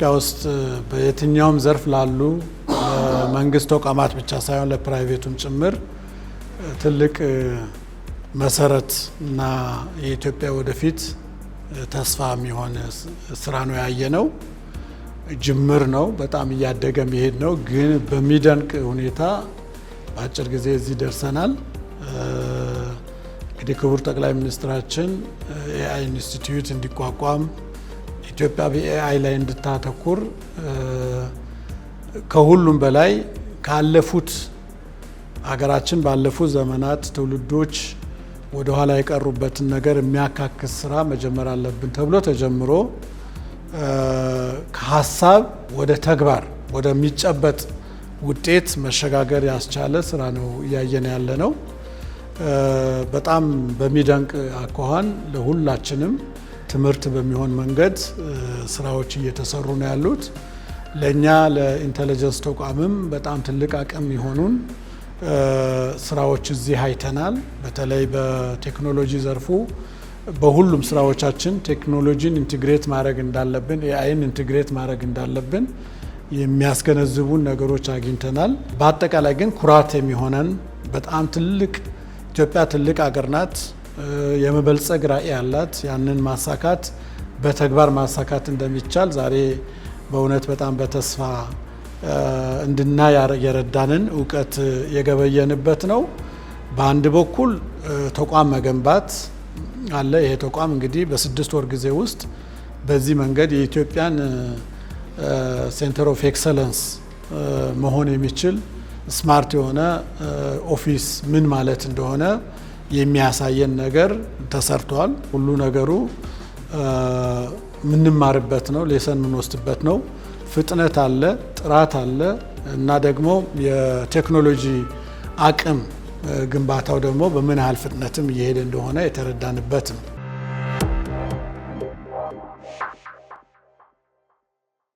ኢትዮጵያ ውስጥ በየትኛውም ዘርፍ ላሉ መንግስት ተቋማት ብቻ ሳይሆን ለፕራይቬቱም ጭምር ትልቅ መሰረት እና የኢትዮጵያ ወደፊት ተስፋ የሚሆን ስራ ነው ያየነው። ጅምር ነው፣ በጣም እያደገ መሄድ ነው። ግን በሚደንቅ ሁኔታ በአጭር ጊዜ እዚህ ደርሰናል። እንግዲህ ክቡር ጠቅላይ ሚኒስትራችን ኤአይ ኢንስቲትዩት እንዲቋቋም ኢትዮጵያ በኤአይ ላይ እንድታተኩር ከሁሉም በላይ ካለፉት ሀገራችን ባለፉት ዘመናት ትውልዶች ወደ ኋላ የቀሩበትን ነገር የሚያካክስ ስራ መጀመር አለብን ተብሎ ተጀምሮ ከሀሳብ ወደ ተግባር ወደሚጨበጥ ውጤት መሸጋገር ያስቻለ ስራ ነው እያየን ያለ ነው። በጣም በሚደንቅ አኳኋን ለሁላችንም ትምህርት በሚሆን መንገድ ስራዎች እየተሰሩ ነው ያሉት። ለእኛ ለኢንተለጀንስ ተቋምም በጣም ትልቅ አቅም የሆኑን ስራዎች እዚህ አይተናል። በተለይ በቴክኖሎጂ ዘርፉ በሁሉም ስራዎቻችን ቴክኖሎጂን ኢንቲግሬት ማድረግ እንዳለብን፣ ኤአይን ኢንቲግሬት ማድረግ እንዳለብን የሚያስገነዝቡን ነገሮች አግኝተናል። በአጠቃላይ ግን ኩራት የሚሆነን በጣም ትልቅ ኢትዮጵያ ትልቅ አገር ናት። የመበልጸግ ራዕይ ያላት፣ ያንን ማሳካት በተግባር ማሳካት እንደሚቻል ዛሬ በእውነት በጣም በተስፋ እንድናይ የረዳንን እውቀት የገበየንበት ነው። በአንድ በኩል ተቋም መገንባት አለ። ይሄ ተቋም እንግዲህ በ6 ወር ጊዜ ውስጥ በዚህ መንገድ የኢትዮጵያን ሴንተር ኦፍ ኤክሰለንስ መሆን የሚችል ስማርት የሆነ ኦፊስ ምን ማለት እንደሆነ የሚያሳየን ነገር ተሰርቷል። ሁሉ ነገሩ ምንማርበት ነው፣ ሌሰን ምንወስድበት ነው። ፍጥነት አለ፣ ጥራት አለ እና ደግሞ የቴክኖሎጂ አቅም ግንባታው ደግሞ በምን ያህል ፍጥነትም እየሄደ እንደሆነ የተረዳንበት ነው።